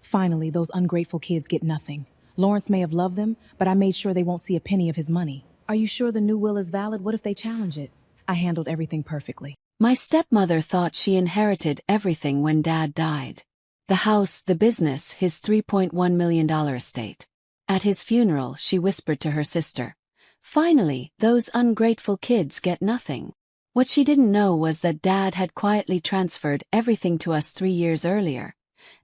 Finally, those ungrateful kids get nothing. Lawrence may have loved them, but I made sure they won't see a penny of his money. Are you sure the new will is valid? What if they challenge it? I handled everything perfectly. My stepmother thought she inherited everything when Dad died. The house, the business, his $3.1 million estate. At his funeral, she whispered to her sister, "Finally, those ungrateful kids get nothing." What she didn't know was that Dad had quietly transferred everything to us 3 years earlier,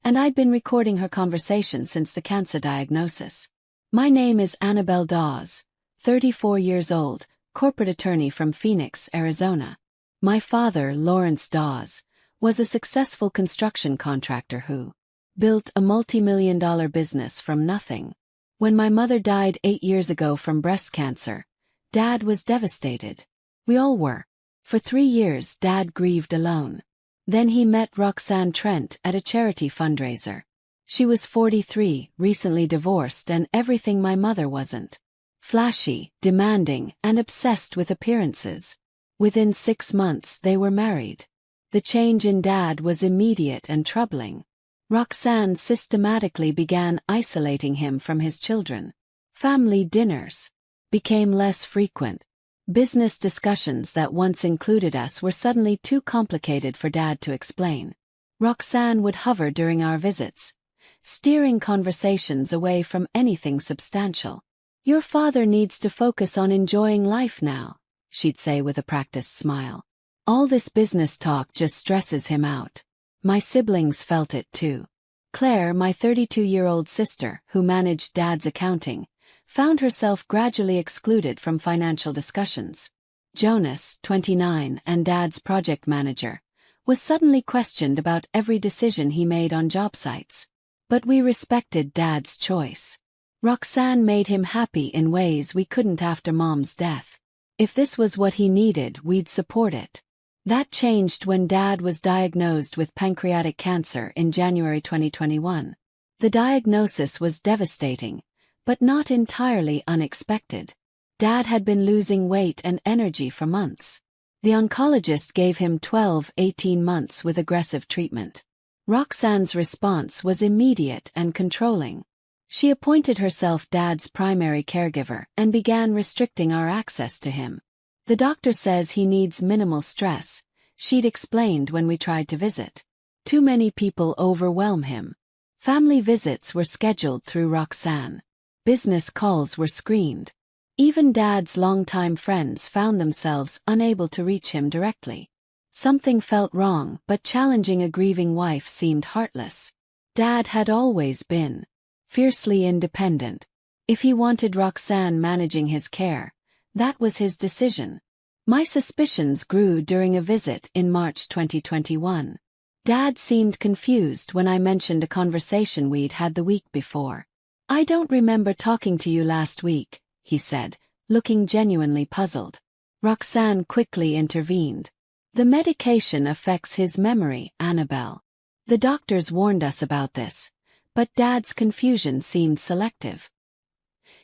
and I'd been recording her conversation since the cancer diagnosis. My name is Annabelle Dawes, 34 years old, corporate attorney from Phoenix, Arizona. My father, Lawrence Dawes, was a successful construction contractor who built a multi-million-dollar business from nothing. When my mother died 8 years ago from breast cancer, Dad was devastated. We all were. For 3 years, Dad grieved alone. Then he met Roxanne Trent at a charity fundraiser. She was 43, recently divorced, and everything my mother wasn't. Flashy, demanding, and obsessed with appearances. Within 6 months, they were married. The change in Dad was immediate and troubling. Roxanne systematically began isolating him from his children. Family dinners became less frequent. Business discussions that once included us were suddenly too complicated for Dad to explain. Roxanne would hover during our visits, steering conversations away from anything substantial. "Your father needs to focus on enjoying life now," she'd say with a practiced smile. "All this business talk just stresses him out." My siblings felt it too. Claire, my 32-year-old sister, who managed Dad's accounting, found herself gradually excluded from financial discussions. Jonas, 29, and Dad's project manager, was suddenly questioned about every decision he made on job sites. But we respected Dad's choice. Roxanne made him happy in ways we couldn't after Mom's death. If this was what he needed, we'd support it. That changed when Dad was diagnosed with pancreatic cancer in January 2021. The diagnosis was devastating, but not entirely unexpected. Dad had been losing weight and energy for months. The oncologist gave him 12-18 months with aggressive treatment. Roxanne's response was immediate and controlling. She appointed herself Dad's primary caregiver and began restricting our access to him. "The doctor says he needs minimal stress," she'd explained when we tried to visit. "Too many people overwhelm him." Family visits were scheduled through Roxanne. Business calls were screened. Even Dad's longtime friends found themselves unable to reach him directly. Something felt wrong, but challenging a grieving wife seemed heartless. Dad had always been fiercely independent. If he wanted Roxanne managing his care, that was his decision. My suspicions grew during a visit in March 2021. Dad seemed confused when I mentioned a conversation we'd had the week before. "I don't remember talking to you last week," he said, looking genuinely puzzled. Roxanne quickly intervened. "The medication affects his memory, Annabelle. The doctors warned us about this, but Dad's confusion seemed selective.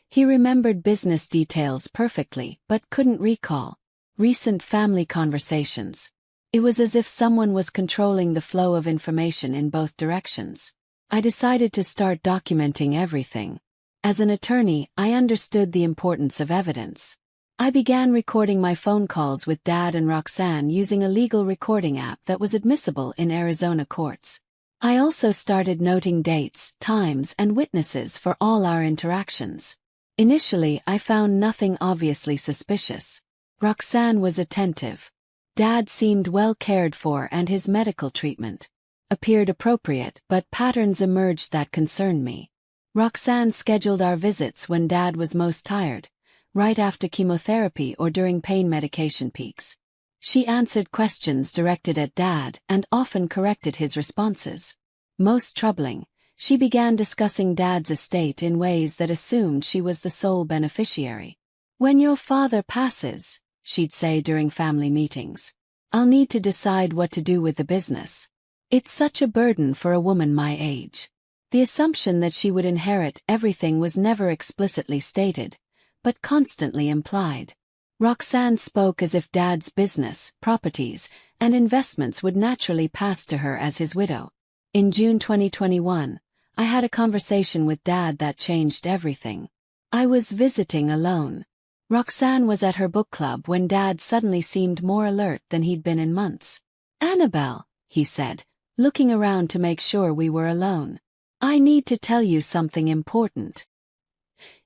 He remembered business details perfectly but couldn't recall recent family conversations. It was as if someone was controlling the flow of information in both directions. I decided to start documenting everything. As an attorney, I understood the importance of evidence. I began recording my phone calls with Dad and Roxanne using a legal recording app that was admissible in Arizona courts. I also started noting dates, times, and witnesses for all our interactions. Initially, I found nothing obviously suspicious. Roxanne was attentive. Dad seemed well cared for, and his medical treatment appeared appropriate, but patterns emerged that concerned me. Roxanne scheduled our visits when Dad was most tired, right after chemotherapy or during pain medication peaks. She answered questions directed at Dad and often corrected his responses. Most troubling, she began discussing Dad's estate in ways that assumed she was the sole beneficiary. "When your father passes," she'd say during family meetings, "I'll need to decide what to do with the business. It's such a burden for a woman my age." The assumption that she would inherit everything was never explicitly stated, but constantly implied. Roxanne spoke as if Dad's business, properties, and investments would naturally pass to her as his widow. In June 2021, I had a conversation with Dad that changed everything. I was visiting alone. Roxanne was at her book club when Dad suddenly seemed more alert than he'd been in months. "Annabelle," he said, looking around to make sure we were alone. "I need to tell you something important."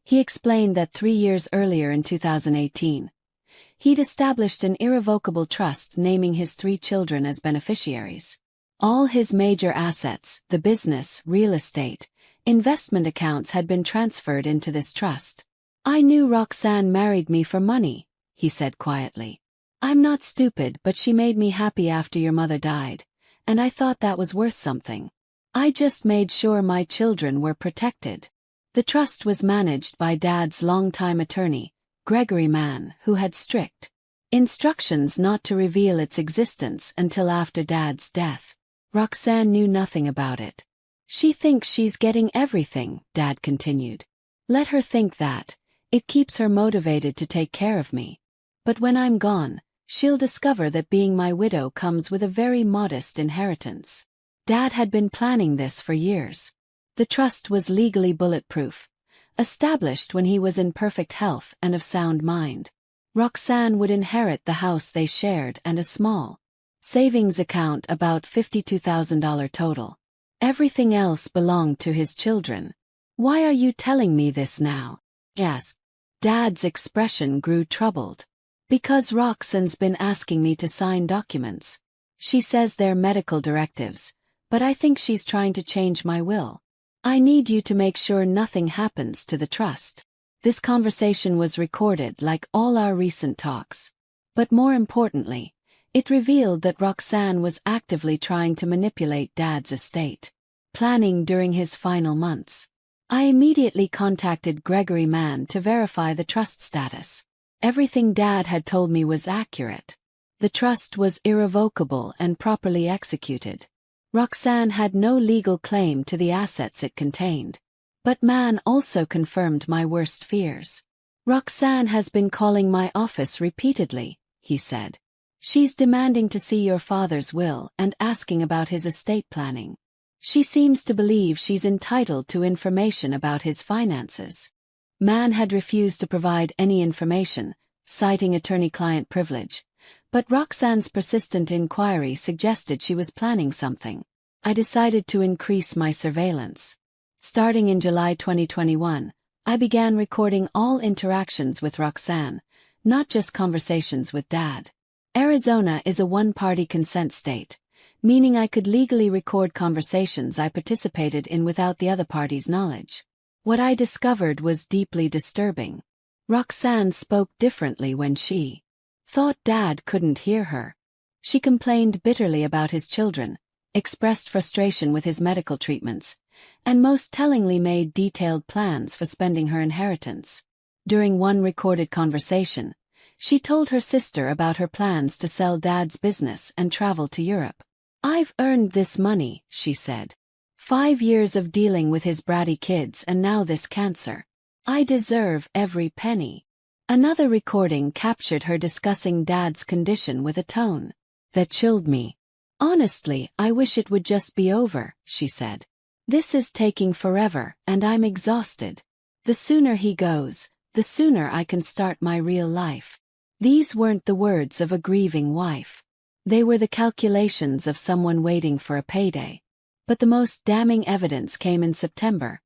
He explained that 3 years earlier in 2018, he'd established an irrevocable trust naming his 3 children as beneficiaries. All his major assets, the business, real estate, investment accounts had been transferred into this trust. "I knew Roxanne married me for money," he said quietly. "I'm not stupid, but she made me happy after your mother died, and I thought that was worth something. I just made sure my children were protected." The trust was managed by Dad's longtime attorney, Gregory Mann, who had strict instructions not to reveal its existence until after Dad's death. Roxanne knew nothing about it. "She thinks she's getting everything," Dad continued. "Let her think that. It keeps her motivated to take care of me. But when I'm gone, she'll discover that being my widow comes with a very modest inheritance." Dad had been planning this for years. The trust was legally bulletproof, established when he was in perfect health and of sound mind. Roxanne would inherit the house they shared and a small savings account, about $52,000 total. Everything else belonged to his children. "Why are you telling me this now?" he asked. Dad's expression grew troubled. "Because Roxanne's been asking me to sign documents. She says they're medical directives, but I think she's trying to change my will. I need you to make sure nothing happens to the trust." This conversation was recorded like all our recent talks. But more importantly, it revealed that Roxanne was actively trying to manipulate Dad's estate planning during his final months. I immediately contacted Gregory Mann to verify the trust status. Everything Dad had told me was accurate. The trust was irrevocable and properly executed. Roxanne had no legal claim to the assets it contained. But Mann also confirmed my worst fears. "Roxanne has been calling my office repeatedly," he said. "She's demanding to see your father's will and asking about his estate planning. She seems to believe she's entitled to information about his finances." Mann had refused to provide any information, citing attorney-client privilege, but Roxanne's persistent inquiry suggested she was planning something. I decided to increase my surveillance. Starting in July 2021, I began recording all interactions with Roxanne, not just conversations with Dad. Arizona is a one-party consent state, meaning I could legally record conversations I participated in without the other party's knowledge. What I discovered was deeply disturbing. Roxanne spoke differently when she thought Dad couldn't hear her. She complained bitterly about his children, expressed frustration with his medical treatments, and most tellingly made detailed plans for spending her inheritance. During one recorded conversation, she told her sister about her plans to sell Dad's business and travel to Europe. "I've earned this money," she said. 5 years of dealing with his bratty kids and now this cancer. I deserve every penny." Another recording captured her discussing Dad's condition with a tone that chilled me. "Honestly, I wish it would just be over," she said. "This is taking forever, and I'm exhausted. The sooner he goes, the sooner I can start my real life." These weren't the words of a grieving wife. They were the calculations of someone waiting for a payday. But the most damning evidence came in September,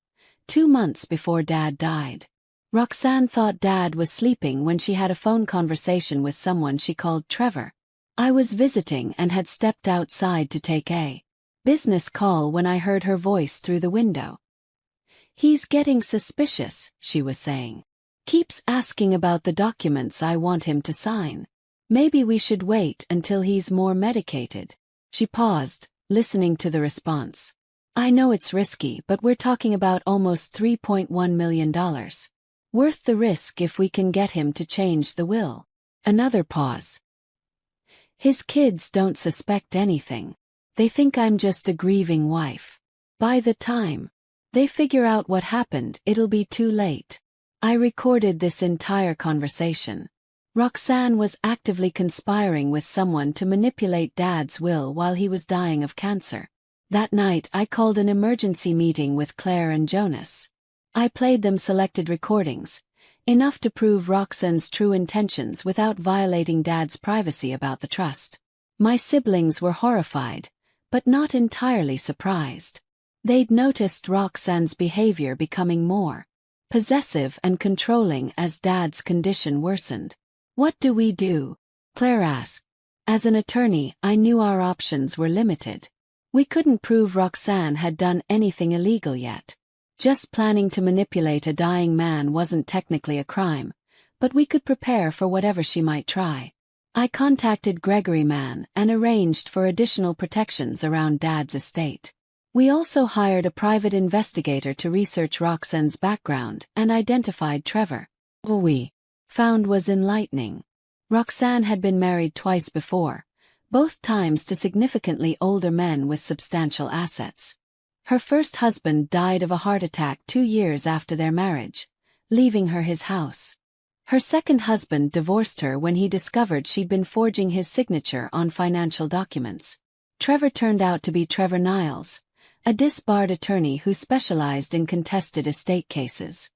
2 months before Dad died. Roxanne thought Dad was sleeping when she had a phone conversation with someone she called Trevor. I was visiting and had stepped outside to take a business call when I heard her voice through the window. "He's getting suspicious," she was saying. "Keeps asking about the documents I want him to sign. Maybe we should wait until he's more medicated." She paused, listening to the response. "I know it's risky, but we're talking about almost $3.1 million. Worth the risk if we can get him to change the will." Another pause. "His kids don't suspect anything. They think I'm just a grieving wife. By the time they figure out what happened, it'll be too late." I recorded this entire conversation. Roxanne was actively conspiring with someone to manipulate Dad's will while he was dying of cancer. That night I called an emergency meeting with Claire and Jonas. I played them selected recordings, enough to prove Roxanne's true intentions without violating Dad's privacy about the trust. My siblings were horrified, but not entirely surprised. They'd noticed Roxanne's behavior becoming more possessive and controlling as Dad's condition worsened. "What do we do?" Claire asked. As an attorney, I knew our options were limited. We couldn't prove Roxanne had done anything illegal yet. Just planning to manipulate a dying man wasn't technically a crime, but we could prepare for whatever she might try. I contacted Gregory Mann and arranged for additional protections around Dad's estate. We also hired a private investigator to research Roxanne's background and identified Trevor. What we found was enlightening. Roxanne had been married twice before, both times to significantly older men with substantial assets. Her first husband died of a heart attack 2 years after their marriage, leaving her his house. Her second husband divorced her when he discovered she'd been forging his signature on financial documents. Trevor turned out to be Trevor Niles, a disbarred attorney who specialized in contested estate cases.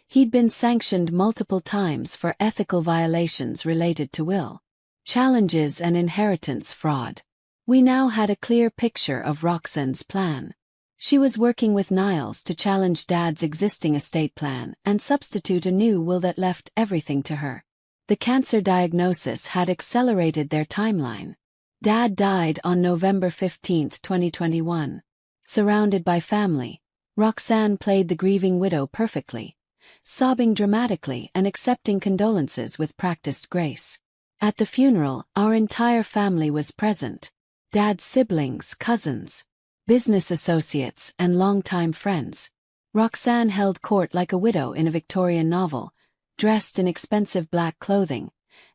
He'd been sanctioned multiple times for ethical violations related to will challenges and inheritance fraud. We now had a clear picture of Roxanne's plan. She was working with Niles to challenge Dad's existing estate plan and substitute a new will that left everything to her. The cancer diagnosis had accelerated their timeline. Dad died on November 15, 2021. Surrounded by family, Roxanne played the grieving widow perfectly, sobbing dramatically and accepting condolences with practiced grace. At the funeral, our entire family was present. Dad's siblings, cousins, business associates, and longtime friends. Roxanne held court like a widow in a Victorian novel, dressed in expensive black clothing,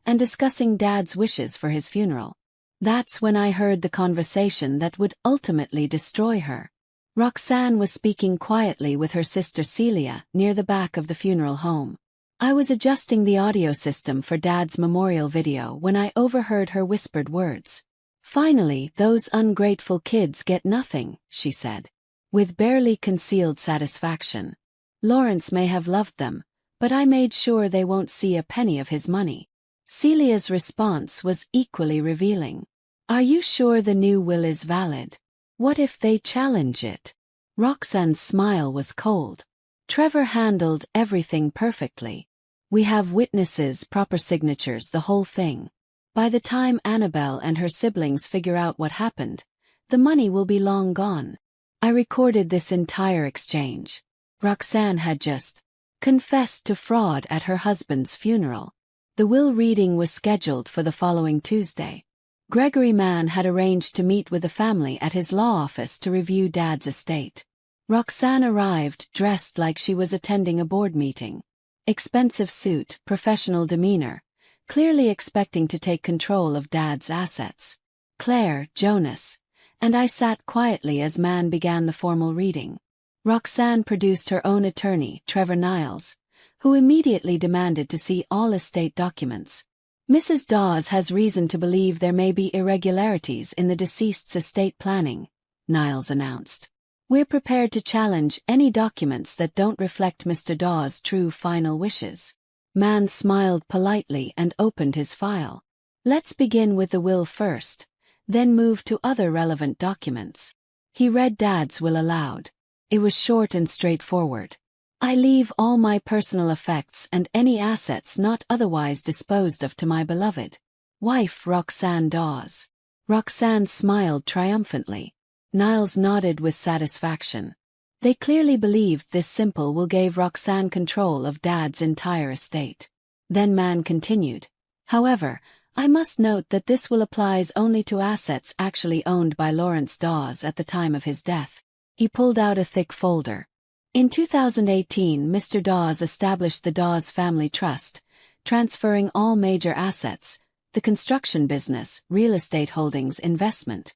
and discussing Dad's wishes for his funeral. That's when I heard the conversation that would ultimately destroy her. Roxanne was speaking quietly with her sister Celia near the back of the funeral home. I was adjusting the audio system for Dad's memorial video when I overheard her whispered words. "Finally, those ungrateful kids get nothing," she said, with barely concealed satisfaction. "Lawrence may have loved them, but I made sure they won't see a penny of his money." Celia's response was equally revealing. "Are you sure the new will is valid? What if they challenge it?" Roxanne's smile was cold. "Trevor handled everything perfectly. We have witnesses, proper signatures, the whole thing. By the time Annabelle and her siblings figure out what happened, the money will be long gone." I recorded this entire exchange. Roxanne had just confessed to fraud at her husband's funeral. The will reading was scheduled for the following Tuesday. Gregory Mann had arranged to meet with the family at his law office to review Dad's estate. Roxanne arrived dressed like she was attending a board meeting. Expensive suit, professional demeanor, clearly expecting to take control of Dad's assets. Claire, Jonas, and I sat quietly as Mann began the formal reading. Roxanne produced her own attorney, Trevor Niles, who immediately demanded to see all estate documents. "Mrs. Dawes has reason to believe there may be irregularities in the deceased's estate planning," Niles announced. "We're prepared to challenge any documents that don't reflect Mr. Dawes' true final wishes." Mann smiled politely and opened his file. "Let's begin with the will first, then move to other relevant documents." He read Dad's will aloud. It was short and straightforward. "I leave all my personal effects and any assets not otherwise disposed of to my beloved wife Roxanne Dawes." Roxanne smiled triumphantly. Niles nodded with satisfaction. They clearly believed this simple will gave Roxanne control of Dad's entire estate. Then Mann continued. "However, I must note that this will applies only to assets actually owned by Lawrence Dawes at the time of his death." He pulled out a thick folder. "In 2018, Mr. Dawes established the Dawes Family Trust, transferring all major assets, the construction business, real estate holdings, investment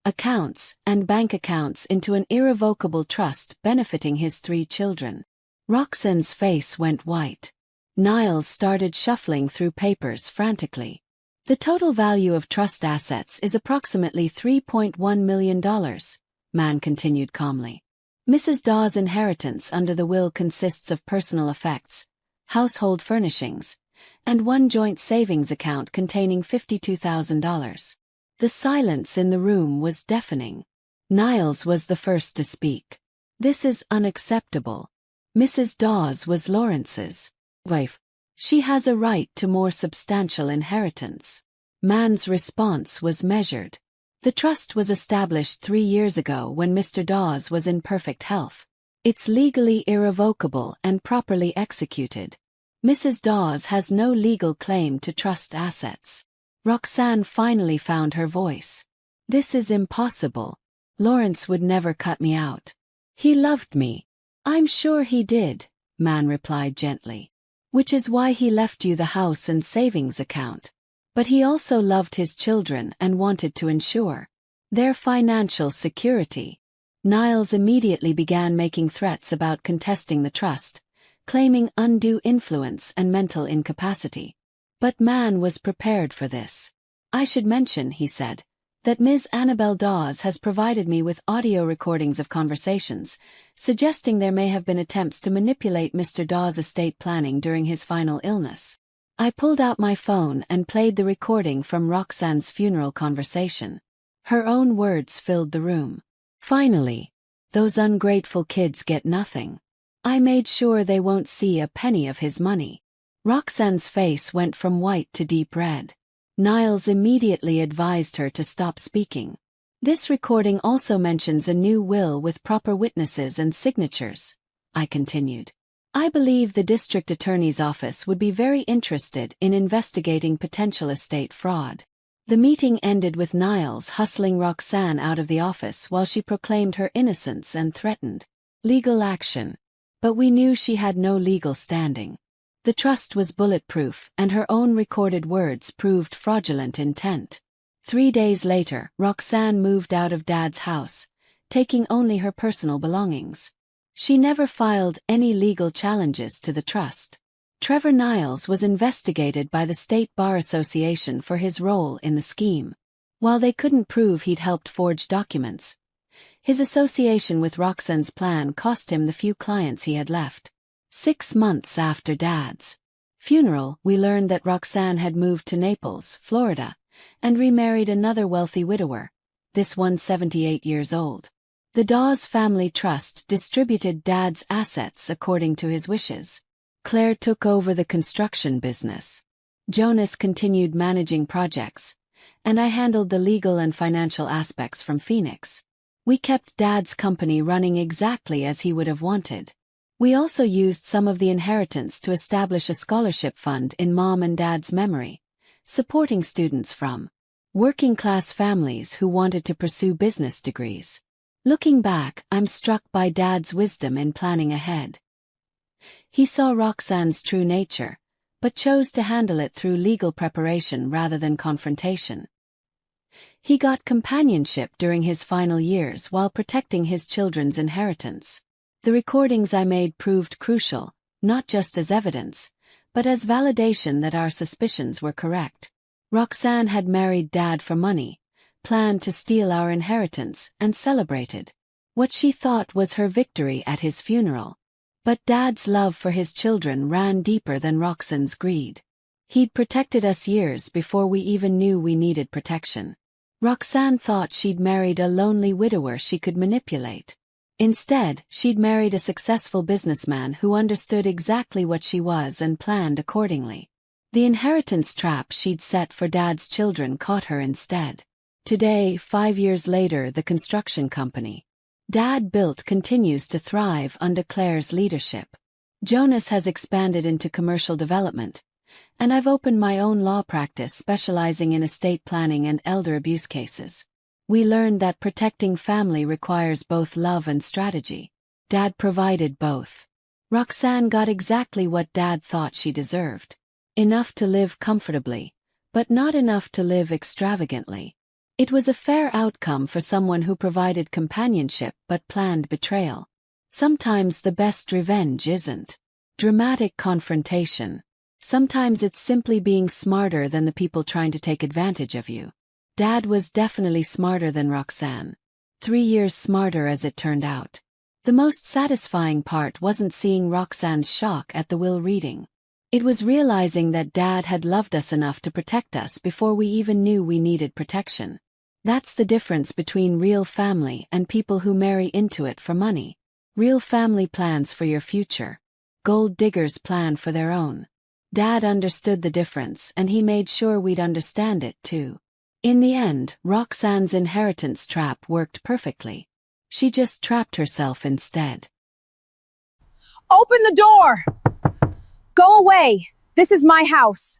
accounts, and bank accounts into an irrevocable trust benefiting his 3 children. Roxanne's face went white. Niles started shuffling through papers frantically. "The total value of trust assets is approximately $3.1 million. Man continued calmly. Mrs. Dawes' inheritance under the will consists of personal effects, household furnishings, and one joint savings account containing $52,000. The silence in the room was deafening. Niles was the first to speak. This is unacceptable. Mrs. Dawes was Lawrence's wife. She has a right to more substantial inheritance. Man's response was measured. The trust was established 3 years ago when Mr. Dawes was in perfect health. It's legally irrevocable and properly executed. Mrs. Dawes has no legal claim to trust assets. Roxanne finally found her voice. This is impossible. Lawrence would never cut me out. He loved me. I'm sure he did, Man replied gently. Which is why he left you the house and savings account. But he also loved his children and wanted to ensure their financial security. Niles immediately began making threats about contesting the trust, claiming undue influence and mental incapacity. But Man was prepared for this. I should mention, he said, that Ms. Annabel Dawes has provided me with audio recordings of conversations, suggesting there may have been attempts to manipulate Mr. Dawes' estate planning during his final illness. I pulled out my phone and played the recording from Roxanne's funeral conversation. Her own words filled the room. Finally, those ungrateful kids get nothing. I made sure they won't see a penny of his money. Roxanne's face went from white to deep red. Niles immediately advised her to stop speaking. This recording also mentions a new will with proper witnesses and signatures, I continued. I believe the district attorney's office would be very interested in investigating potential estate fraud. The meeting ended with Niles hustling Roxanne out of the office while she proclaimed her innocence and threatened legal action. But we knew she had no legal standing. The trust was bulletproof and her own recorded words proved fraudulent intent. 3 days later, Roxanne moved out of Dad's house, taking only her personal belongings. She never filed any legal challenges to the trust. Trevor Niles was investigated by the State Bar Association for his role in the scheme. While they couldn't prove he'd helped forge documents, his association with Roxanne's plan cost him the few clients he had left. 6 months after Dad's funeral, we learned that Roxanne had moved to Naples, Florida, and remarried another wealthy widower, this one 78 years old. The Dawes family trust distributed Dad's assets according to his wishes. Claire took over the construction business. Jonas continued managing projects, and I handled the legal and financial aspects from Phoenix. We kept Dad's company running exactly as he would have wanted. We also used some of the inheritance to establish a scholarship fund in Mom and Dad's memory, supporting students from working-class families who wanted to pursue business degrees. Looking back, I'm struck by Dad's wisdom in planning ahead. He saw Roxanne's true nature, but chose to handle it through legal preparation rather than confrontation. He got companionship during his final years while protecting his children's inheritance. The recordings I made proved crucial, not just as evidence, but as validation that our suspicions were correct. Roxanne had married Dad for money, planned to steal our inheritance, and celebrated what she thought was her victory at his funeral. But Dad's love for his children ran deeper than Roxanne's greed. He'd protected us years before we even knew we needed protection. Roxanne thought she'd married a lonely widower she could manipulate. Instead, she'd married a successful businessman who understood exactly what she was and planned accordingly. The inheritance trap she'd set for Dad's children caught her instead. Today, 5 years later, the construction company Dad built continues to thrive under Claire's leadership. Jonas has expanded into commercial development, and I've opened my own law practice specializing in estate planning and elder abuse cases. We learned that protecting family requires both love and strategy. Dad provided both. Roxanne got exactly what Dad thought she deserved. Enough to live comfortably, but not enough to live extravagantly. It was a fair outcome for someone who provided companionship but planned betrayal. Sometimes the best revenge isn't dramatic confrontation. Sometimes it's simply being smarter than the people trying to take advantage of you. Dad was definitely smarter than Roxanne. 3 years smarter as it turned out. The most satisfying part wasn't seeing Roxanne's shock at the will reading. It was realizing that Dad had loved us enough to protect us before we even knew we needed protection. That's the difference between real family and people who marry into it for money. Real family plans for your future. Gold diggers plan for their own. Dad understood the difference, and he made sure we'd understand it too. In the end, Roxanne's inheritance trap worked perfectly. She just trapped herself instead. Open the door! Go away! This is my house.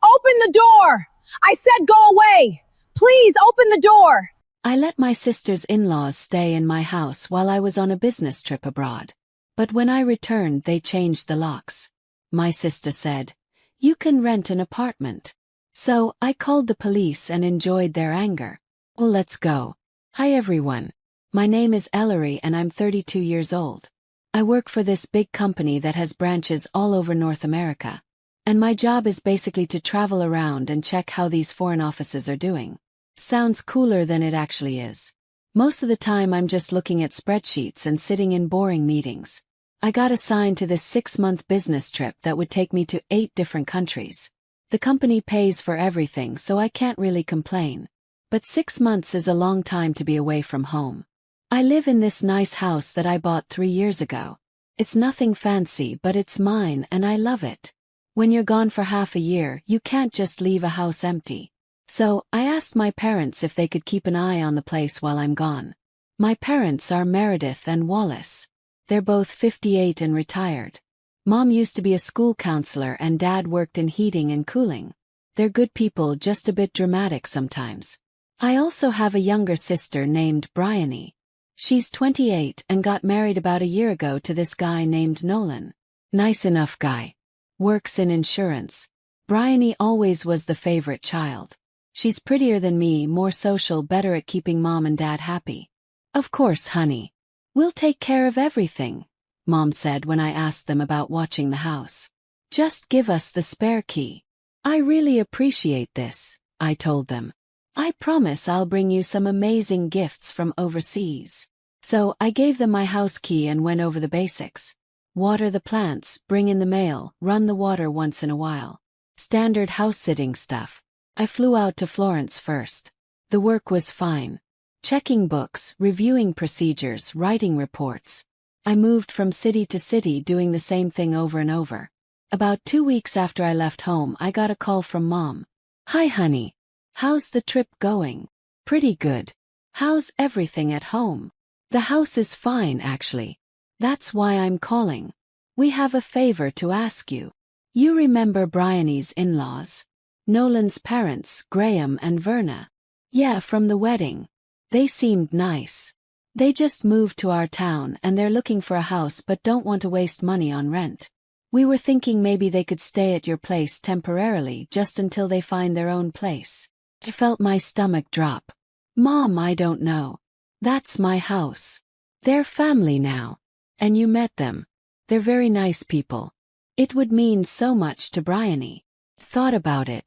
Open the door! I said go away! Please open the door! I let my sister's in-laws stay in my house while I was on a business trip abroad. But when I returned, they changed the locks. My sister said, "You can rent an apartment." So I called the police and enjoyed their anger. Well, let's go. Hi everyone. My name is Ellery and I'm 32 years old. I work for this big company that has branches all over North America. And my job is basically to travel around and check how these foreign offices are doing. Sounds cooler than it actually is. Most of the time I'm just looking at spreadsheets and sitting in boring meetings. I got assigned to this 6-month business trip that would take me to 8 different countries. The company pays for everything, so I can't really complain. But 6 months is a long time to be away from home. I live in this nice house that I bought 3 years ago. It's nothing fancy, but it's mine and I love it. When you're gone for half a year, you can't just leave a house empty. So, I asked my parents if they could keep an eye on the place while I'm gone. My parents are Meredith and Wallace. They're both 58 and retired. Mom used to be a school counselor and Dad worked in heating and cooling. They're good people, just a bit dramatic sometimes. I also have a younger sister named Bryony. She's 28 and got married about a year ago to this guy named Nolan. Nice enough guy. Works in insurance. Bryony always was the favorite child. She's prettier than me, more social, better at keeping Mom and Dad happy. Of course, honey. We'll take care of everything, Mom said when I asked them about watching the house. Just give us the spare key. I really appreciate this, I told them. I promise I'll bring you some amazing gifts from overseas. So I gave them my house key and went over the basics. Water the plants, bring in the mail, run the water once in a while. Standard house-sitting stuff. I flew out to Florence first. The work was fine. Checking books, reviewing procedures, writing reports. I moved from city to city doing the same thing over and over. About 2 weeks after I left home, I got a call from Mom. "Hi honey. How's the trip going?" "Pretty good. How's everything at home?" "The house is fine actually. That's why I'm calling. We have a favor to ask you. You remember Bryony's in-laws? Nolan's parents, Graham and Verna?" "Yeah, from the wedding. They seemed nice. They just moved to our town and they're looking for a house but don't want to waste money on rent. We were thinking maybe they could stay at your place temporarily just until they find their own place." I felt my stomach drop. "Mom, I don't know. That's my house. They're family now. And you met them. They're very nice people. It would mean so much to Bryony." Thought about it.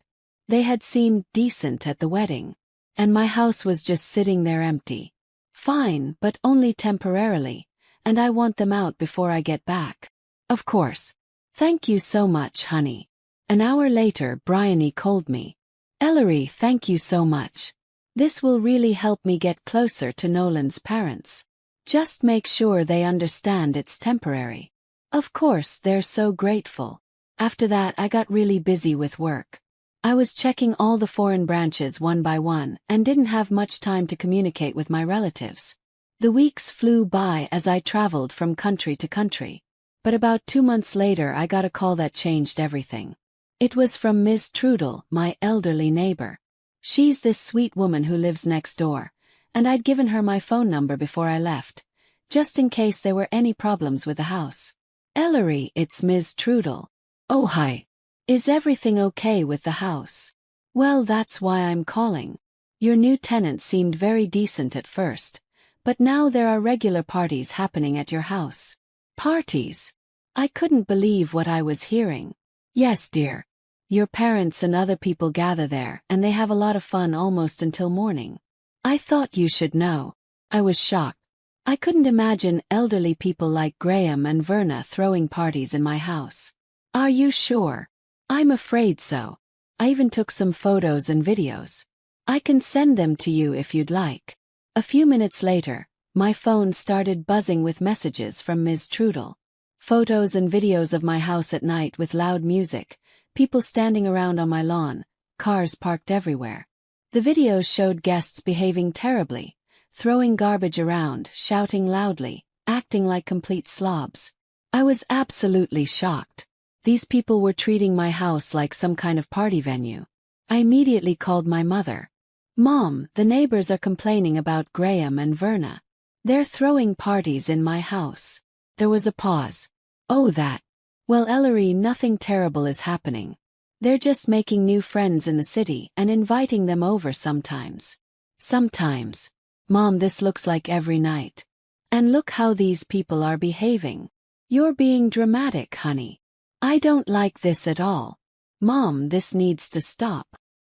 They had seemed decent at the wedding. And my house was just sitting there empty. Fine, but only temporarily, and I want them out before I get back. "Of course. Thank you so much, honey." An hour later, Bryony called me. "Ellery, thank you so much. This will really help me get closer to Nolan's parents. Just make sure they understand it's temporary." Of course, they're so grateful. After that, I got really busy with work. I was checking all the foreign branches one by one and didn't have much time to communicate with my relatives. The weeks flew by as I traveled from country to country. But about 2 months later I got a call that changed everything. It was from Ms. Trudel, my elderly neighbor. She's this sweet woman who lives next door, and I'd given her my phone number before I left, just in case there were any problems with the house. "Ellery, it's Ms. Trudel." "Oh hi. Is everything okay with the house?" "Well, that's why I'm calling. Your new tenant seemed very decent at first, but now there are regular parties happening at your house." "Parties?" I couldn't believe what I was hearing. "Yes, dear. Your parents and other people gather there and they have a lot of fun almost until morning. I thought you should know." I was shocked. I couldn't imagine elderly people like Graham and Verna throwing parties in my house. Are you sure? I'm afraid so. I even took some photos and videos. I can send them to you if you'd like. A few minutes later, my phone started buzzing with messages from Ms. Trudel. Photos and videos of my house at night with loud music, people standing around on my lawn, cars parked everywhere. The videos showed guests behaving terribly, throwing garbage around, shouting loudly, acting like complete slobs. I was absolutely shocked. These people were treating my house like some kind of party venue. I immediately called my mother. Mom, the neighbors are complaining about Graham and Verna. They're throwing parties in my house. There was a pause. Oh, that. Well, Ellery, nothing terrible is happening. They're just making new friends in the city and inviting them over sometimes. Sometimes. Mom, this looks like every night. And look how these people are behaving. You're being dramatic, honey. I don't like this at all. Mom, this needs to stop.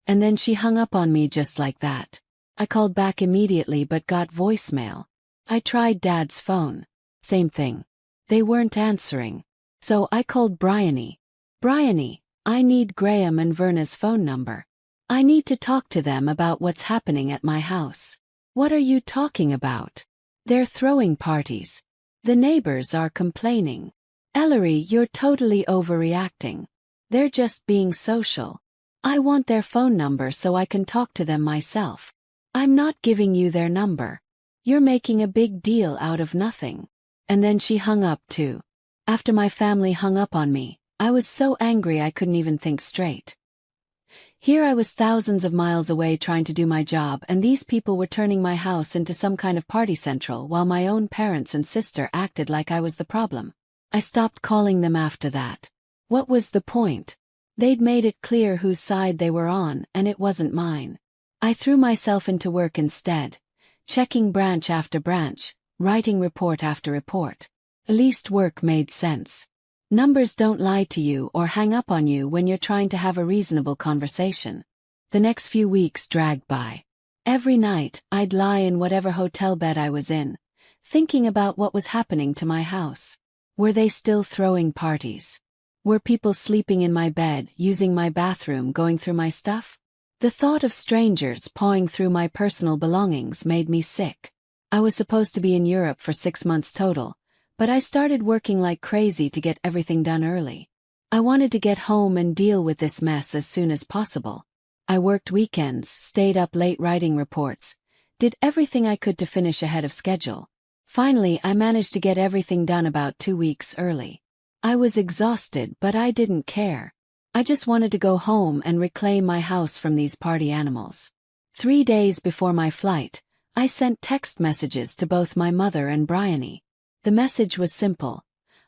And then she hung up on me just like that. I called back immediately but got voicemail. I tried Dad's phone. Same thing. They weren't answering. So I called Bryony. Bryony, I need Graham and Verna's phone number. I need to talk to them about what's happening at my house. What are you talking about? They're throwing parties. The neighbors are complaining. Ellery, you're totally overreacting. They're just being social. I want their phone number so I can talk to them myself. I'm not giving you their number. You're making a big deal out of nothing. And then she hung up too. After my family hung up on me, I was so angry I couldn't even think straight. Here I was thousands of miles away trying to do my job, and these people were turning my house into some kind of party central while my own parents and sister acted like I was the problem. I stopped calling them after that. What was the point? They'd made it clear whose side they were on, and it wasn't mine. I threw myself into work instead, checking branch after branch, writing report after report. At least work made sense. Numbers don't lie to you or hang up on you when you're trying to have a reasonable conversation. The next few weeks dragged by. Every night, I'd lie in whatever hotel bed I was in, thinking about what was happening to my house. Were they still throwing parties? Were people sleeping in my bed, using my bathroom, going through my stuff? The thought of strangers pawing through my personal belongings made me sick. I was supposed to be in Europe for 6 months total, but I started working like crazy to get everything done early. I wanted to get home and deal with this mess as soon as possible. I worked weekends, stayed up late writing reports, did everything I could to finish ahead of schedule. Finally, I managed to get everything done about 2 weeks early. I was exhausted, but I didn't care. I just wanted to go home and reclaim my house from these party animals. 3 days before my flight, I sent text messages to both my mother and Bryony. The message was simple.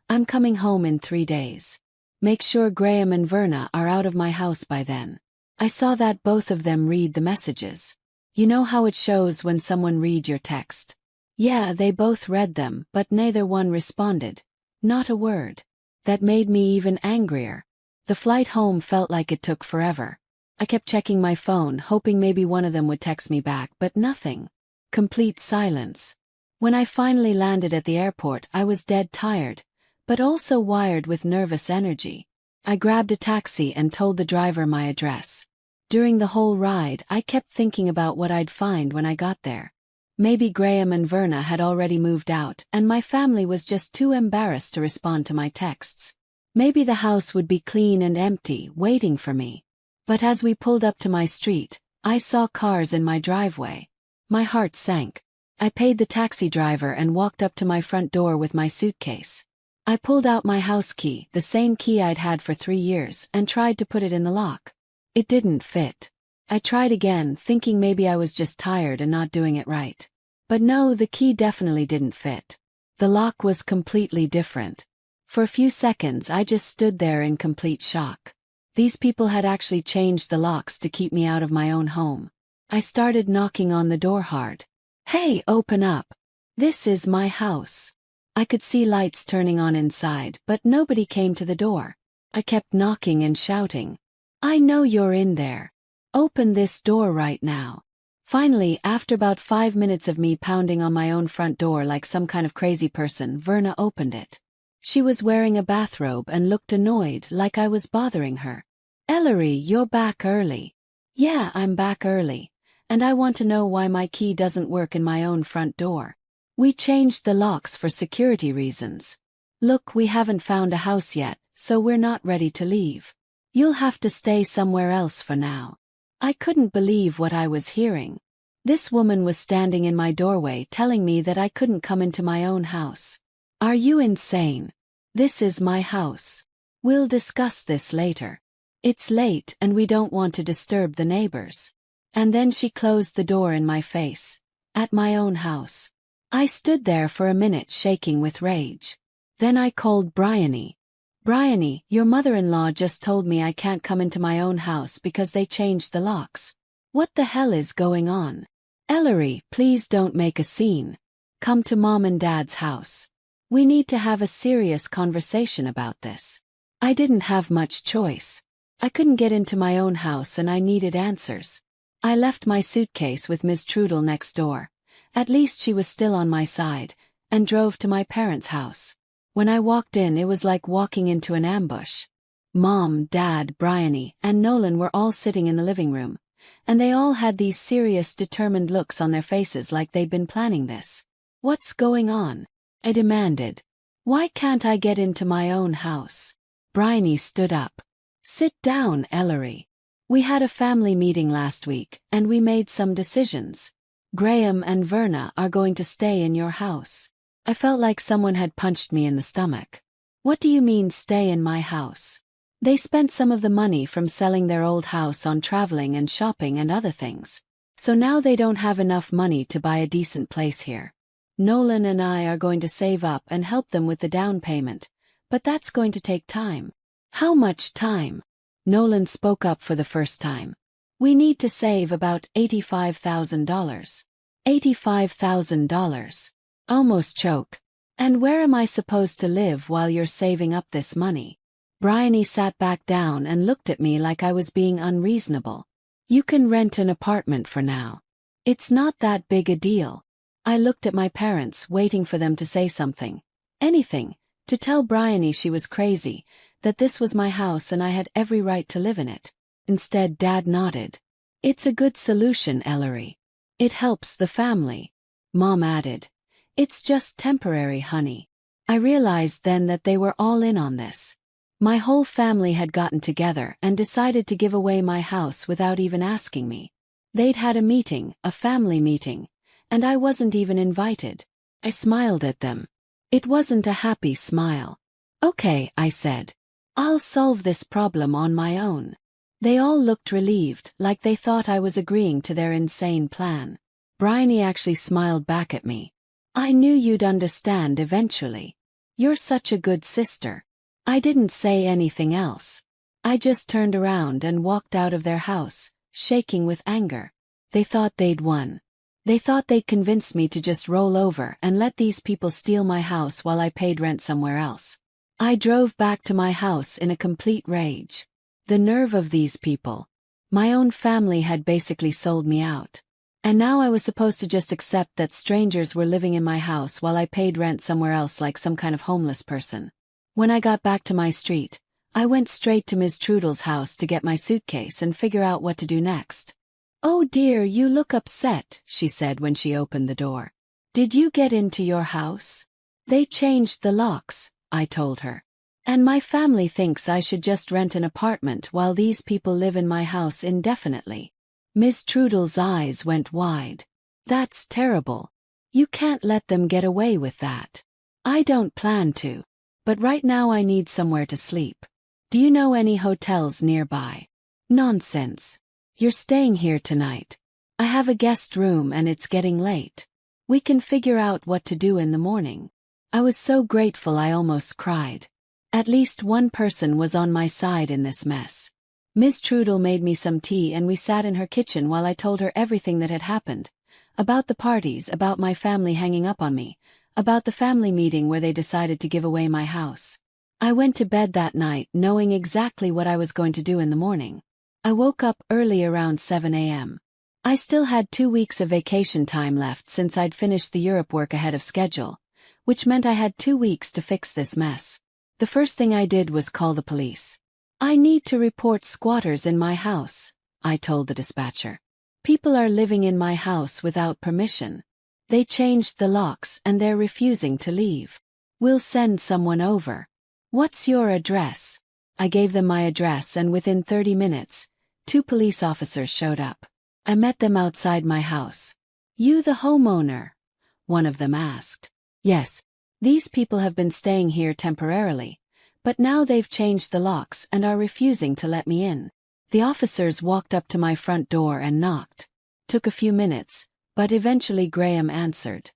I'm coming home in 3 days. Make sure Graham and Verna are out of my house by then. I saw that both of them read the messages. You know how it shows when someone read your text? Yeah, they both read them, but neither one responded. Not a word. That made me even angrier. The flight home felt like it took forever. I kept checking my phone, hoping maybe one of them would text me back, but nothing. Complete silence. When I finally landed at the airport, I was dead tired, but also wired with nervous energy. I grabbed a taxi and told the driver my address. During the whole ride, I kept thinking about what I'd find when I got there. Maybe Graham and Verna had already moved out, and my family was just too embarrassed to respond to my texts. Maybe the house would be clean and empty, waiting for me. But as we pulled up to my street, I saw cars in my driveway. My heart sank. I paid the taxi driver and walked up to my front door with my suitcase. I pulled out my house key, the same key I'd had for 3 years, and tried to put it in the lock. It didn't fit. I tried again, thinking maybe I was just tired and not doing it right. But no, the key definitely didn't fit. The lock was completely different. For a few seconds, I just stood there in complete shock. These people had actually changed the locks to keep me out of my own home. I started knocking on the door hard. Hey, open up. This is my house. I could see lights turning on inside, but nobody came to the door. I kept knocking and shouting. I know you're in there. Open this door right now. Finally, after about 5 minutes of me pounding on my own front door like some kind of crazy person, Verna opened it. She was wearing a bathrobe and looked annoyed, like I was bothering her. "Ellery, you're back early." "Yeah, I'm back early. And I want to know why my key doesn't work in my own front door. We changed the locks for security reasons. Look, we haven't found a house yet, so we're not ready to leave. You'll have to stay somewhere else for now." I couldn't believe what I was hearing. This woman was standing in my doorway telling me that I couldn't come into my own house. Are you insane? This is my house. We'll discuss this later. It's late and we don't want to disturb the neighbors. And then she closed the door in my face. At my own house. I stood there for a minute shaking with rage. Then I called Bryony. "Bryony, your mother-in-law just told me I can't come into my own house because they changed the locks. What the hell is going on? Ellery, please don't make a scene. Come to Mom and Dad's house. We need to have a serious conversation about this." I didn't have much choice. I couldn't get into my own house and I needed answers. I left my suitcase with Ms. Trudel next door. At least she was still on my side, and drove to my parents' house. When I walked in, it was like walking into an ambush. Mom, Dad, Bryony, and Nolan were all sitting in the living room, and they all had these serious, determined looks on their faces like they'd been planning this. "What's going on?" I demanded. "Why can't I get into my own house?" Bryony stood up. "Sit down, Ellery. We had a family meeting last week, and we made some decisions. Graham and Verna are going to stay in your house." I felt like someone had punched me in the stomach. "What do you mean, stay in my house?" They spent some of the money from selling their old house on traveling and shopping and other things. So now they don't have enough money to buy a decent place here. Nolan and I are going to save up and help them with the down payment, but that's going to take time. "How much time?" Nolan spoke up for the first time. "We need to save about $85,000. $85,000. Almost choked. "And where am I supposed to live while you're saving up this money?" Bryony sat back down and looked at me like I was being unreasonable. "You can rent an apartment for now. It's not that big a deal." I looked at my parents, waiting for them to say something. Anything, to tell Bryony she was crazy, that this was my house and I had every right to live in it. Instead, Dad nodded. "It's a good solution, Ellery. It helps the family." Mom added, "It's just temporary, honey." I realized then that they were all in on this. My whole family had gotten together and decided to give away my house without even asking me. They'd had a meeting, a family meeting, and I wasn't even invited. I smiled at them. It wasn't a happy smile. "Okay," I said. "I'll solve this problem on my own." They all looked relieved, like they thought I was agreeing to their insane plan. Bryony actually smiled back at me. "I knew you'd understand eventually. You're such a good sister." I didn't say anything else. I just turned around and walked out of their house, shaking with anger. They thought they'd won. They thought they'd convince me to just roll over and let these people steal my house while I paid rent somewhere else. I drove back to my house in a complete rage. The nerve of these people. My own family had basically sold me out. And now I was supposed to just accept that strangers were living in my house while I paid rent somewhere else like some kind of homeless person. When I got back to my street, I went straight to Ms. Trudel's house to get my suitcase and figure out what to do next. "Oh dear, you look upset," she said when she opened the door. "Did you get into your house?" "They changed the locks," I told her. "And my family thinks I should just rent an apartment while these people live in my house indefinitely." Ms. Trudel's eyes went wide. "That's terrible. You can't let them get away with that." "I don't plan to. But right now I need somewhere to sleep. Do you know any hotels nearby?" "Nonsense. You're staying here tonight. I have a guest room and it's getting late. We can figure out what to do in the morning." I was so grateful I almost cried. At least one person was on my side in this mess. Ms. Trudel made me some tea and we sat in her kitchen while I told her everything that had happened. About the parties, about my family hanging up on me, about the family meeting where they decided to give away my house. I went to bed that night knowing exactly what I was going to do in the morning. I woke up early around 7 a.m. I still had 2 weeks of vacation time left since I'd finished the Europe work ahead of schedule, which meant I had 2 weeks to fix this mess. The first thing I did was call the police. I need to report squatters in my house, I told the dispatcher. People are living in my house without permission. They changed the locks and they're refusing to leave. We'll send someone over. What's your address? I gave them my address and within 30 minutes, 2 police officers showed up. I met them outside my house. You the homeowner? One of them asked. Yes. These people have been staying here temporarily, but now they've changed the locks and are refusing to let me in. The officers walked up to my front door and knocked. Took a few minutes, but eventually Graham answered.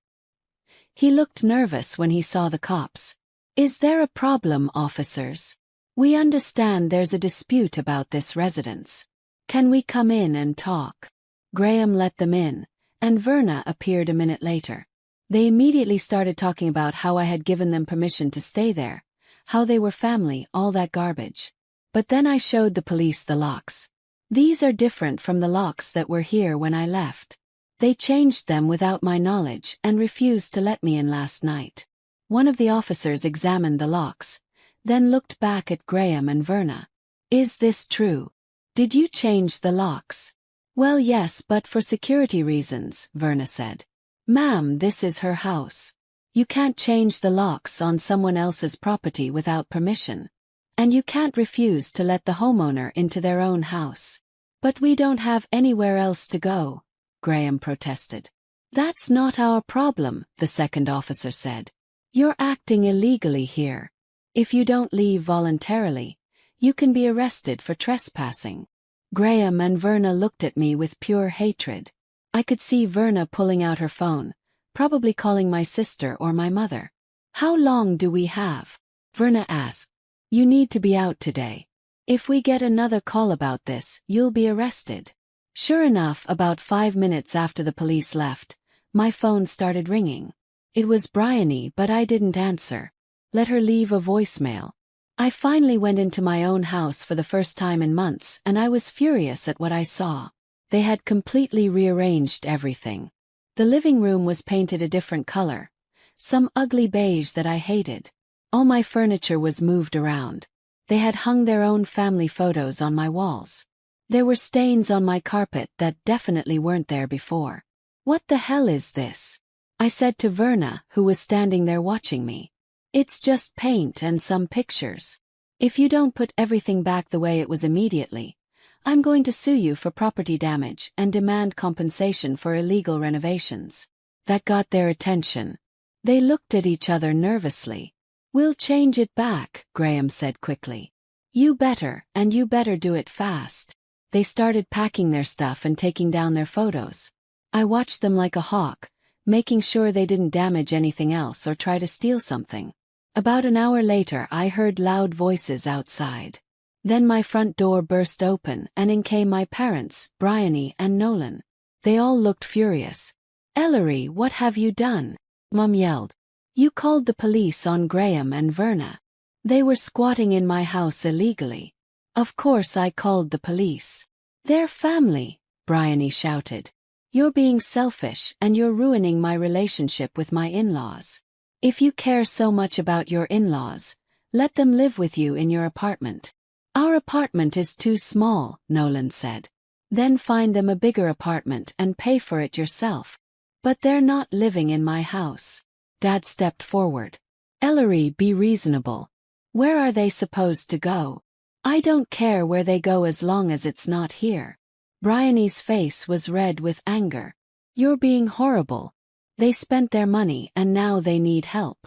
He looked nervous when he saw the cops. Is there a problem, officers? We understand there's a dispute about this residence. Can we come in and talk? Graham let them in, and Verna appeared a minute later. They immediately started talking about how I had given them permission to stay there, how they were family, all that garbage. But then I showed the police the locks. These are different from the locks that were here when I left. They changed them without my knowledge and refused to let me in last night. One of the officers examined the locks, then looked back at Graham and Verna. Is this true? Did you change the locks? Well, yes, but for security reasons, Verna said. Ma'am, this is her house. You can't change the locks on someone else's property without permission. And you can't refuse to let the homeowner into their own house. But we don't have anywhere else to go, Graham protested. That's not our problem, the second officer said. You're acting illegally here. If you don't leave voluntarily, you can be arrested for trespassing. Graham and Verna looked at me with pure hatred. I could see Verna pulling out her phone, probably calling my sister or my mother. How long do we have? Verna asked. You need to be out today. If we get another call about this, you'll be arrested. Sure enough, about 5 minutes after the police left, my phone started ringing. It was Bryony, but I didn't answer. Let her leave a voicemail. I finally went into my own house for the first time in months and I was furious at what I saw. They had completely rearranged everything. The living room was painted a different color, some ugly beige that I hated. All my furniture was moved around. They had hung their own family photos on my walls. There were stains on my carpet that definitely weren't there before. What the hell is this? I said to Verna, who was standing there watching me. It's just paint and some pictures. If you don't put everything back the way it was immediately, I'm going to sue you for property damage and demand compensation for illegal renovations. That got their attention. They looked at each other nervously. We'll change it back, Graham said quickly. You better, and you better do it fast. They started packing their stuff and taking down their photos. I watched them like a hawk, making sure they didn't damage anything else or try to steal something. About an hour later, I heard loud voices outside. Then my front door burst open and in came my parents, Bryony and Nolan. They all looked furious. Ellery, what have you done? Mum yelled. You called the police on Graham and Verna. They were squatting in my house illegally. Of course I called the police. They're family, Bryony shouted. You're being selfish and you're ruining my relationship with my in-laws. If you care so much about your in-laws, let them live with you in your apartment. Our apartment is too small, Nolan said. Then find them a bigger apartment and pay for it yourself. But they're not living in my house. Dad stepped forward. Ellery, be reasonable. Where are they supposed to go? I don't care where they go as long as it's not here. Bryony's face was red with anger. You're being horrible. They spent their money and now they need help.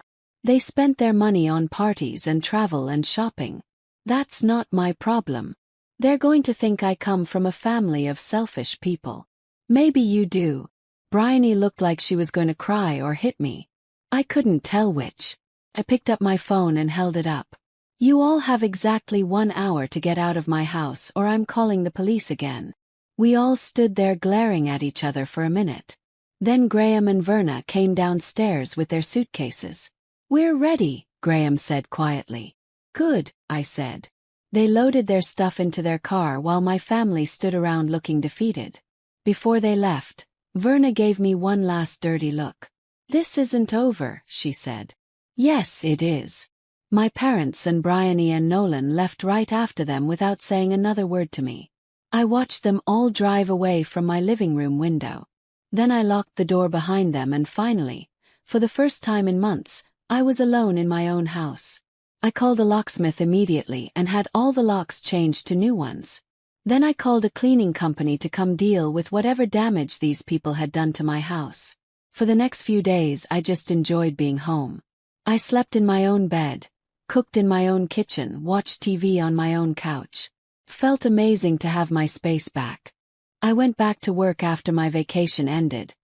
They spent their money on parties and travel and shopping. That's not my problem. They're going to think I come from a family of selfish people. Maybe you do. Bryony looked like she was going to cry or hit me. I couldn't tell which. I picked up my phone and held it up. You all have exactly 1 hour to get out of my house or I'm calling the police again. We all stood there glaring at each other for a minute. Then Graham and Verna came downstairs with their suitcases. We're ready, Graham said quietly. Good, I said. They loaded their stuff into their car while my family stood around looking defeated. Before they left, Verna gave me one last dirty look. "This isn't over," she said. "Yes, it is." My parents and Bryony and Nolan left right after them without saying another word to me. I watched them all drive away from my living room window. Then I locked the door behind them and finally, for the first time in months, I was alone in my own house. I called a locksmith immediately and had all the locks changed to new ones. Then I called a cleaning company to come deal with whatever damage these people had done to my house. For the next few days I just enjoyed being home. I slept in my own bed, cooked in my own kitchen, watched TV on my own couch. Felt amazing to have my space back. I went back to work after my vacation ended,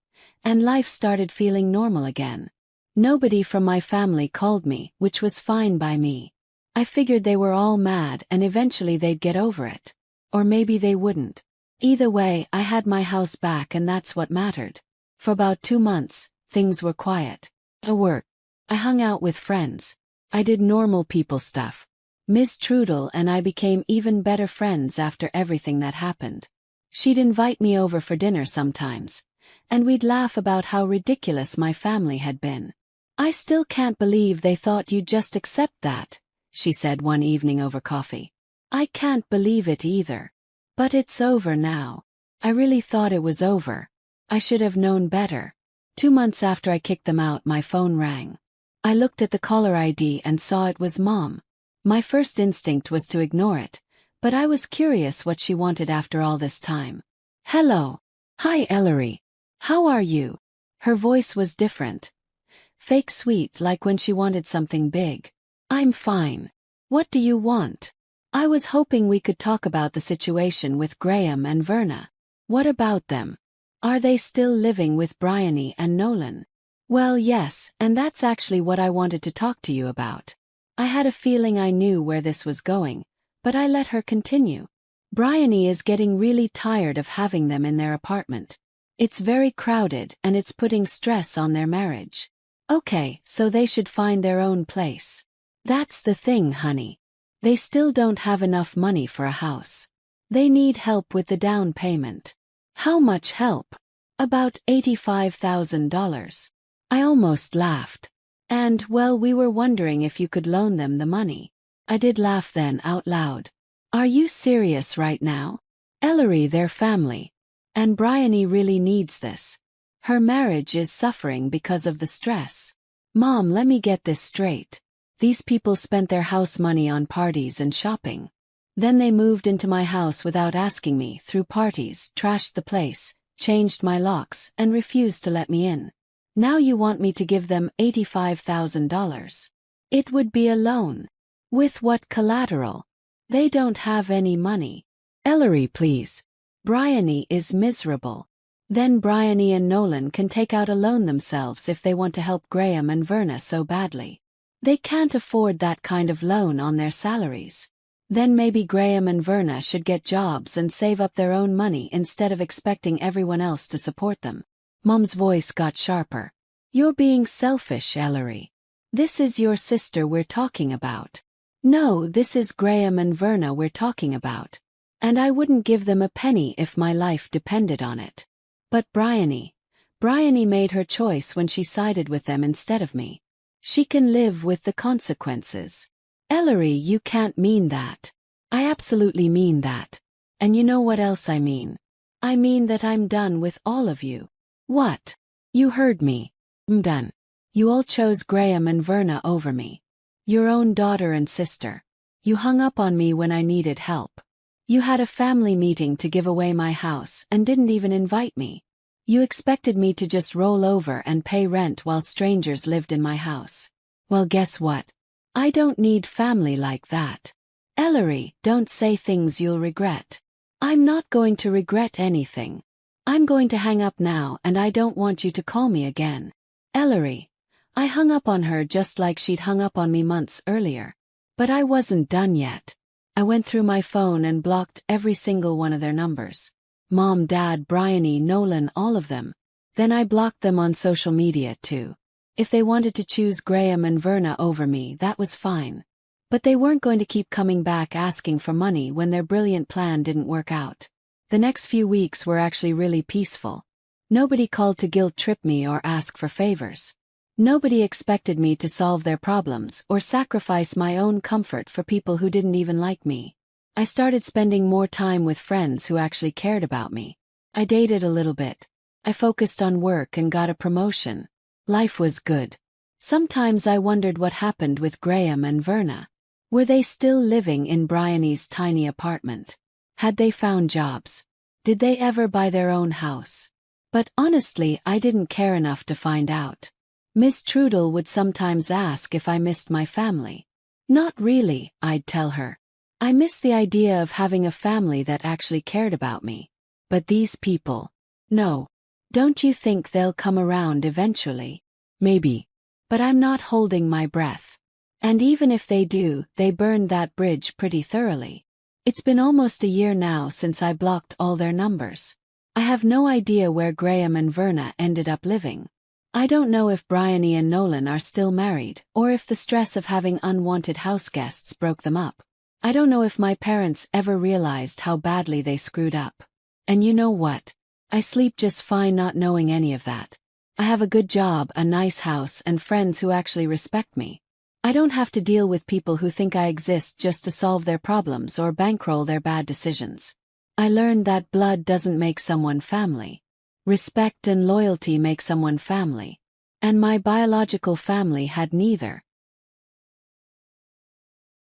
and life started feeling normal again. Nobody from my family called me, which was fine by me. I figured they were all mad and eventually they'd get over it. Or maybe they wouldn't. Either way, I had my house back and that's what mattered. For about 2 months, things were quiet. I worked. I hung out with friends. I did normal people stuff. Miss Trudel and I became even better friends after everything that happened. She'd invite me over for dinner sometimes, and we'd laugh about how ridiculous my family had been. "I still can't believe they thought you'd just accept that," she said one evening over coffee. "I can't believe it either. But it's over now. I really thought it was over. I should have known better." 2 months after I kicked them out, my phone rang. I looked at the caller ID and saw it was Mom. My first instinct was to ignore it, but I was curious what she wanted after all this time. "Hello. Hi, Ellery. How are you?" Her voice was different. Fake sweet, like when she wanted something big. "I'm fine. What do you want?" "I was hoping we could talk about the situation with Graham and Verna." "What about them? Are they still living with Bryony and Nolan?" "Well, yes, and that's actually what I wanted to talk to you about." I had a feeling I knew where this was going, but I let her continue. "Bryony is getting really tired of having them in their apartment. It's very crowded and it's putting stress on their marriage." "Okay, so they should find their own place." "That's the thing, honey. They still don't have enough money for a house. They need help with the down payment." "How much help?" "About $85,000. I almost laughed. "And, well, we were wondering if you could loan them the money." I did laugh then out loud. "Are you serious right now? Ellery, their family. And Bryony really needs this. Her marriage is suffering because of the stress." "Mom, let me get this straight. These people spent their house money on parties and shopping. Then they moved into my house without asking me, threw parties, trashed the place, changed my locks, and refused to let me in. Now you want me to give them $85,000. It would be a loan. With what collateral? They don't have any money." "Ellery, please. Bryony is miserable. Then Bryony and Nolan can take out a loan themselves if they want to help Graham and Verna so badly. They can't afford that kind of loan on their salaries. Then maybe Graham and Verna should get jobs and save up their own money instead of expecting everyone else to support them." Mom's voice got sharper. "You're being selfish, Ellery. This is your sister we're talking about. No, this is Graham and Verna we're talking about. And I wouldn't give them a penny if my life depended on it. But Bryony made her choice when she sided with them instead of me. She can live with the consequences." "Ellery, you can't mean that." "I absolutely mean that. And you know what else I mean? I mean that I'm done with all of you." "What?" "You heard me. I'm done. You all chose Graham and Verna over me. Your own daughter and sister. You hung up on me when I needed help. You had a family meeting to give away my house and didn't even invite me. You expected me to just roll over and pay rent while strangers lived in my house. Well, guess what? I don't need family like that. Ellery, don't say things you'll regret." "I'm not going to regret anything. I'm going to hang up now and I don't want you to call me again." "Ellery." I hung up on her just like she'd hung up on me months earlier. But I wasn't done yet. I went through my phone and blocked every single one of their numbers. Mom, Dad, Bryony, Nolan, all of them. Then I blocked them on social media too. If they wanted to choose Graham and Verna over me, that was fine. But they weren't going to keep coming back asking for money when their brilliant plan didn't work out. The next few weeks were actually really peaceful. Nobody called to guilt-trip me or ask for favors. Nobody expected me to solve their problems or sacrifice my own comfort for people who didn't even like me. I started spending more time with friends who actually cared about me. I dated a little bit. I focused on work and got a promotion. Life was good. Sometimes I wondered what happened with Graham and Verna. Were they still living in Bryony's tiny apartment? Had they found jobs? Did they ever buy their own house? But honestly, I didn't care enough to find out. Miss Trudel would sometimes ask if I missed my family. Not really, I'd tell her. I miss the idea of having a family that actually cared about me. But these people, no. Don't you think they'll come around eventually? Maybe. But I'm not holding my breath. And even if they do, they burned that bridge pretty thoroughly. It's been almost a year now since I blocked all their numbers. I have no idea where Graham and Verna ended up living. I don't know if Bryony and Nolan are still married, or if the stress of having unwanted house guests broke them up. I don't know if my parents ever realized how badly they screwed up. And you know what? I sleep just fine not knowing any of that. I have a good job, a nice house, and friends who actually respect me. I don't have to deal with people who think I exist just to solve their problems or bankroll their bad decisions. I learned that blood doesn't make someone family. Respect and loyalty make someone family. And my biological family had neither.